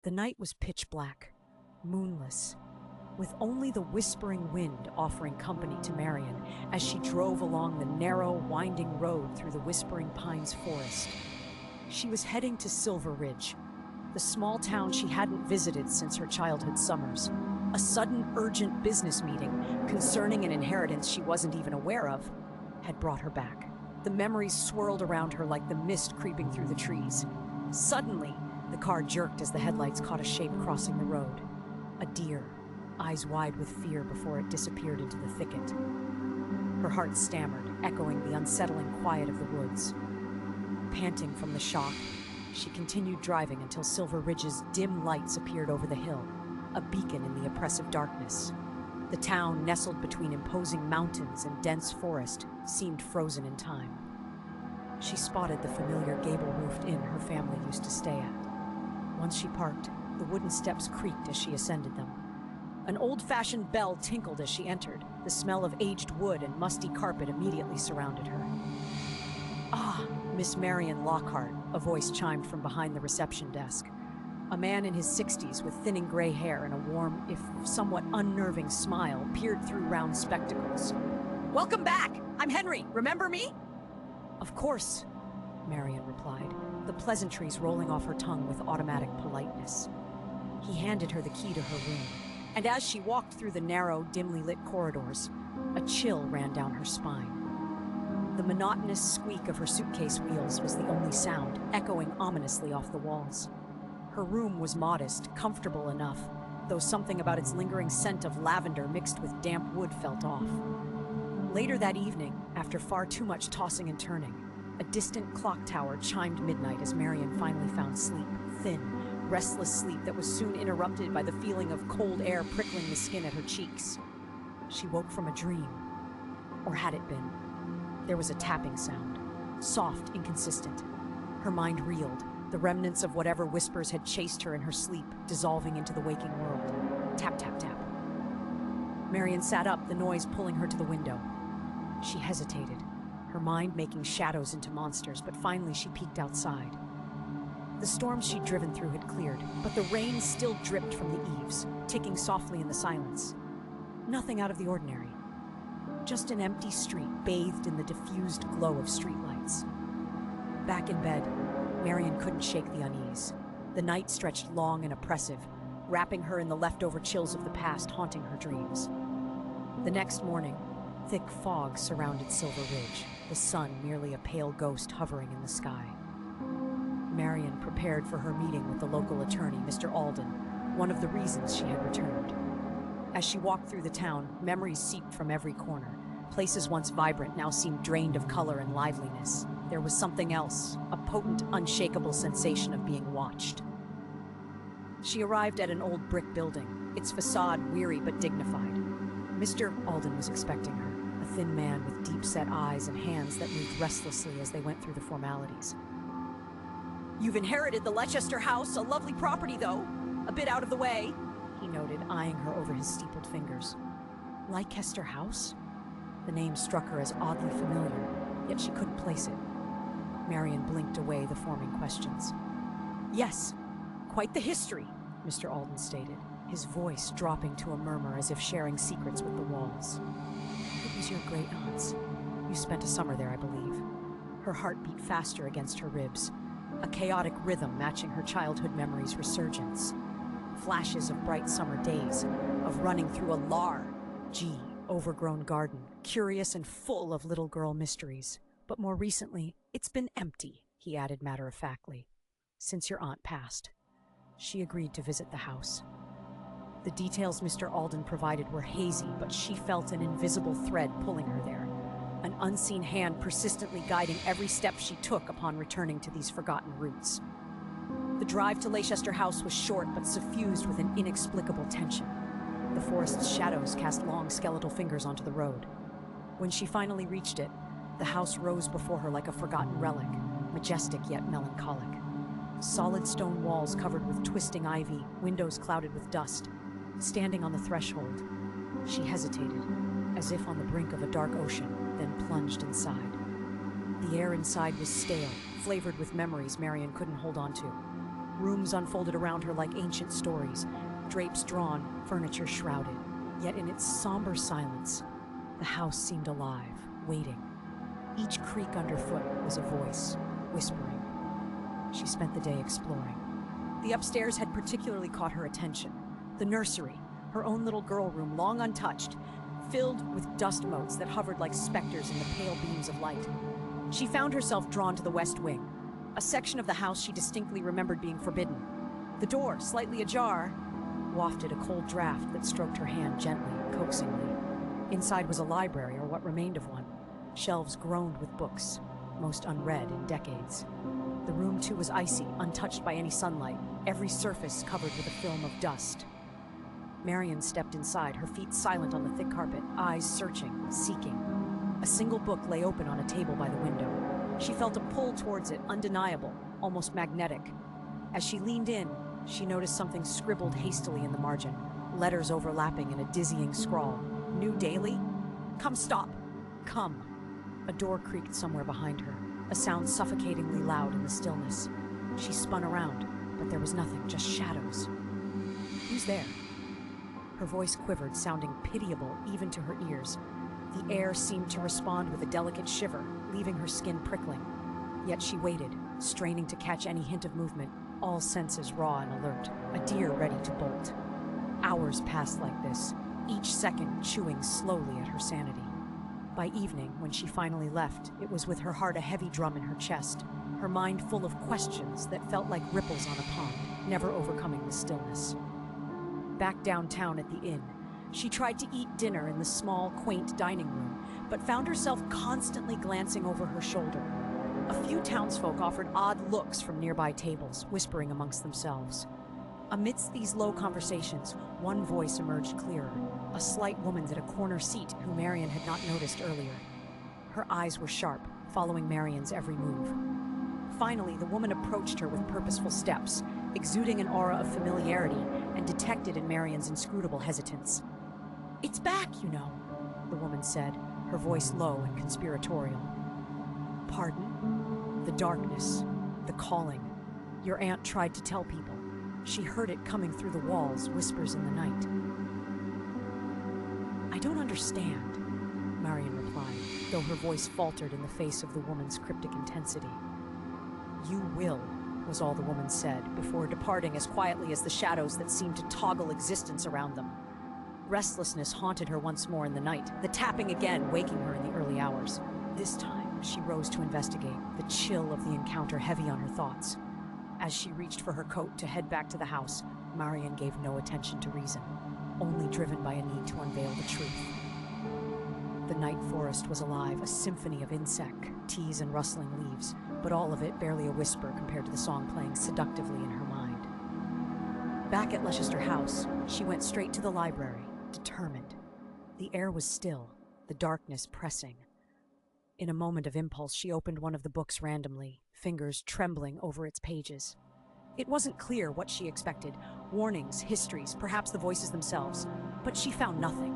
The night was pitch black, moonless, with only the whispering wind offering company to Marion as she drove along the narrow, winding road through the Whispering Pines forest. She was heading to Silver Ridge, the small town she hadn't visited since her childhood summers. A sudden, urgent business meeting concerning an inheritance she wasn't even aware of had brought her back. The memories swirled around her like the mist creeping through the trees. Suddenly, the car jerked as the headlights caught a shape crossing the road. A deer, eyes wide with fear before it disappeared into the thicket. Her heart stammered, echoing the unsettling quiet of the woods. Panting from the shock, she continued driving until Silver Ridge's dim lights appeared over the hill, a beacon in the oppressive darkness. The town, nestled between imposing mountains and dense forest, seemed frozen in time. She spotted the familiar gable-roofed inn her family used to stay at. Once she parked, the wooden steps creaked as she ascended them. An old-fashioned bell tinkled as she entered. The smell of aged wood and musty carpet immediately surrounded her. "Ah, Miss Marion Lockhart," a voice chimed from behind the reception desk. A man in his 60s with thinning gray hair and a warm, if somewhat unnerving smile peered through round spectacles. "Welcome back! I'm Henry, remember me?" "Of course," Marion replied, the pleasantries rolling off her tongue with automatic politeness. He handed her the key to her room, and as she walked through the narrow, dimly lit corridors, a chill ran down her spine. The monotonous squeak of her suitcase wheels was the only sound, echoing ominously off the walls. Her room was modest, comfortable enough, though something about its lingering scent of lavender mixed with damp wood felt off. Later that evening, after far too much tossing and turning, a distant clock tower chimed midnight as Marion finally found sleep, thin, restless sleep that was soon interrupted by the feeling of cold air prickling the skin at her cheeks. She woke from a dream. Or had it been? There was a tapping sound, soft, inconsistent. Her mind reeled, the remnants of whatever whispers had chased her in her sleep, dissolving into the waking world. Tap, tap, tap. Marion sat up, the noise pulling her to the window. She hesitated, her mind making shadows into monsters, but finally she peeked outside. The storm she'd driven through had cleared, but the rain still dripped from the eaves, ticking softly in the silence. Nothing out of the ordinary. Just an empty street bathed in the diffused glow of streetlights. Back in bed, Marion couldn't shake the unease. The night stretched long and oppressive, wrapping her in the leftover chills of the past, haunting her dreams. The next morning, thick fog surrounded Silver Ridge, the sun merely a pale ghost hovering in the sky. Marion prepared for her meeting with the local attorney, Mr. Alden, one of the reasons she had returned. As she walked through the town, memories seeped from every corner. Places once vibrant now seemed drained of color and liveliness. There was something else, a potent, unshakable sensation of being watched. She arrived at an old brick building, its facade weary but dignified. Mr. Alden was expecting her, a thin man with deep-set eyes and hands that moved restlessly as they went through the formalities. "You've inherited the Leichester House, a lovely property, though. A bit out of the way," he noted, eyeing her over his steepled fingers. Leichester House? The name struck her as oddly familiar, yet she couldn't place it. Marion blinked away the forming questions. "Yes, quite the history," Mr. Alden stated, his voice dropping to a murmur as if sharing secrets with the walls. "It was your great-aunt's. You spent a summer there, I believe." Her heart beat faster against her ribs, a chaotic rhythm matching her childhood memories' resurgence. Flashes of bright summer days, of running through a large, overgrown garden, curious and full of little girl mysteries. But more recently, it's been empty, he added matter-of-factly, since your aunt passed. She agreed to visit the house. The details Mr. Alden provided were hazy, but she felt an invisible thread pulling her there, an unseen hand persistently guiding every step she took upon returning to these forgotten roots. The drive to Leichester House was short but suffused with an inexplicable tension. The forest's shadows cast long skeletal fingers onto the road. When she finally reached it, the house rose before her like a forgotten relic, majestic yet melancholic. Solid stone walls covered with twisting ivy, windows clouded with dust. Standing on the threshold, she hesitated, as if on the brink of a dark ocean, then plunged inside. The air inside was stale, flavored with memories Marion couldn't hold on to. Rooms unfolded around her like ancient stories, drapes drawn, furniture shrouded. Yet in its somber silence, the house seemed alive, waiting. Each creak underfoot was a voice, whispering. She spent the day exploring. The upstairs had particularly caught her attention. The nursery, her own little girl room, long untouched, filled with dust motes that hovered like specters in the pale beams of light. She found herself drawn to the west wing, a section of the house she distinctly remembered being forbidden. The door, slightly ajar, wafted a cold draft that stroked her hand gently, coaxingly. Inside was a library, or what remained of one. Shelves groaned with books, most unread in decades. The room, too, was icy, untouched by any sunlight, every surface covered with a film of dust. Marion stepped inside, her feet silent on the thick carpet, eyes searching, seeking. A single book lay open on a table by the window. She felt a pull towards it, undeniable, almost magnetic. As she leaned in, she noticed something scribbled hastily in the margin, letters overlapping in a dizzying scrawl. New daily? Come stop! Come! A door creaked somewhere behind her, a sound suffocatingly loud in the stillness. She spun around, but there was nothing, just shadows. Who's there? Her voice quivered, sounding pitiable even to her ears. The air seemed to respond with a delicate shiver, leaving her skin prickling. Yet she waited, straining to catch any hint of movement, all senses raw and alert, a deer ready to bolt. Hours passed like this, each second chewing slowly at her sanity. By evening, when she finally left, it was with her heart a heavy drum in her chest, her mind full of questions that felt like ripples on a pond, never overcoming the stillness. Back downtown at the inn, she tried to eat dinner in the small, quaint dining room, but found herself constantly glancing over her shoulder. A few townsfolk offered odd looks from nearby tables, whispering amongst themselves. Amidst these low conversations, one voice emerged clearer, a slight woman at a corner seat who Marion had not noticed earlier. Her eyes were sharp, following Marion's every move. Finally, the woman approached her with purposeful steps, exuding an aura of familiarity, and detected in Marion's inscrutable hesitance. "It's back, you know," the woman said, her voice low and conspiratorial. "Pardon?" "The darkness, the calling. Your aunt tried to tell people. She heard it coming through the walls, whispers in the night." "I don't understand," Marion replied, though her voice faltered in the face of the woman's cryptic intensity. "You will," was all the woman said, before departing as quietly as the shadows that seemed to toggle existence around them. Restlessness haunted her once more in the night, the tapping again waking her in the early hours. This time, she rose to investigate, the chill of the encounter heavy on her thoughts. As she reached for her coat to head back to the house, Marion gave no attention to reason, only driven by a need to unveil the truth. The night forest was alive, a symphony of insects, and rustling leaves, but all of it barely a whisper compared to the song playing seductively in her mind. Back at Leichester House, she went straight to the library, determined. The air was still, the darkness pressing. In a moment of impulse, she opened one of the books randomly, fingers trembling over its pages. It wasn't clear what she expected, warnings, histories, perhaps the voices themselves, but she found nothing.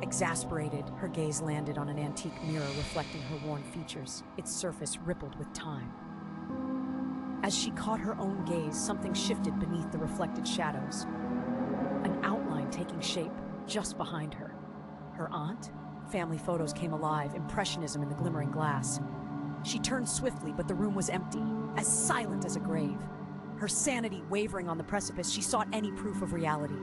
Exasperated, her gaze landed on an antique mirror reflecting her worn features, its surface rippled with time. As she caught her own gaze, something shifted beneath the reflected shadows. An outline taking shape just behind her. Her aunt? Family photos came alive, impressionism in the glimmering glass. She turned swiftly, but the room was empty, as silent as a grave. Her sanity wavering on the precipice, she sought any proof of reality.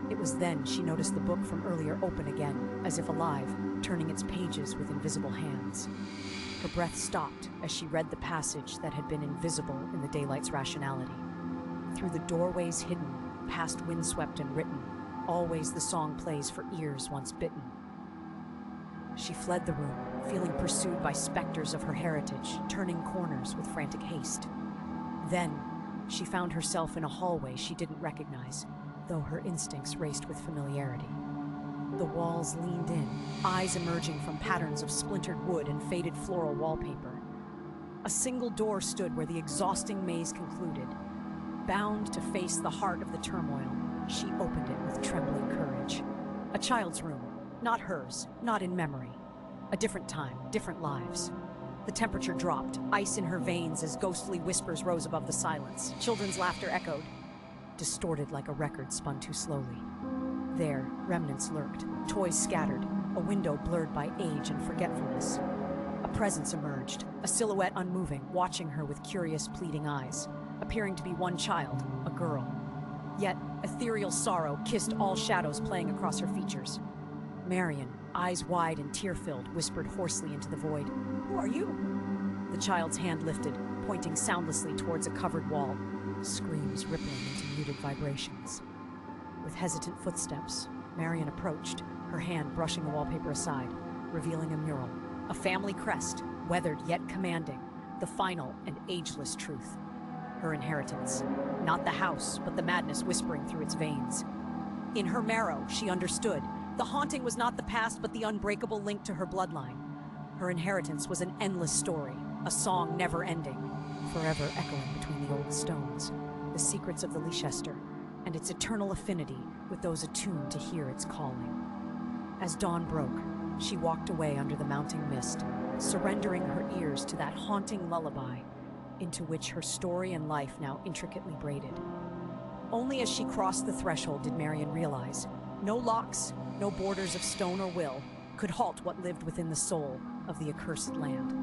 It was then she noticed the book from earlier open again, as if alive, turning its pages with invisible hands. Her breath stopped as she read the passage that had been invisible in the daylight's rationality. Through the doorways hidden, past windswept and written, always the song plays for ears once bitten. She fled the room, feeling pursued by specters of her heritage, turning corners with frantic haste. Then, she found herself in a hallway she didn't recognize, though her instincts raced with familiarity. The walls leaned in, eyes emerging from patterns of splintered wood and faded floral wallpaper. A single door stood where the exhausting maze concluded. Bound to face the heart of the turmoil, she opened it with trembling courage. A child's room, not hers, not in memory. A different time, different lives. The temperature dropped, ice in her veins as ghostly whispers rose above the silence. Children's laughter echoed, distorted like a record spun too slowly. There, remnants lurked, toys scattered, a window blurred by age and forgetfulness. A presence emerged, a silhouette unmoving, watching her with curious, pleading eyes, appearing to be one child, a girl. Yet, ethereal sorrow kissed all shadows playing across her features. Marion, eyes wide and tear-filled, whispered hoarsely into the void, "Who are you?" The child's hand lifted, pointing soundlessly towards a covered wall, screams rippling into muted vibrations. With hesitant footsteps, Marion approached, her hand brushing the wallpaper aside, revealing a mural, a family crest, weathered yet commanding, the final and ageless truth. Her inheritance, not the house, but the madness whispering through its veins. In her marrow, she understood. The haunting was not the past, but the unbreakable link to her bloodline. Her inheritance was an endless story, a song never ending, forever echoing between the old stones, the secrets of the Leichester, and its eternal affinity with those attuned to hear its calling. As dawn broke, she walked away under the mounting mist, surrendering her ears to that haunting lullaby, into which her story and life now intricately braided. Only as she crossed the threshold did Marion realize, no locks, no borders of stone or will, could halt what lived within the soul of the accursed land.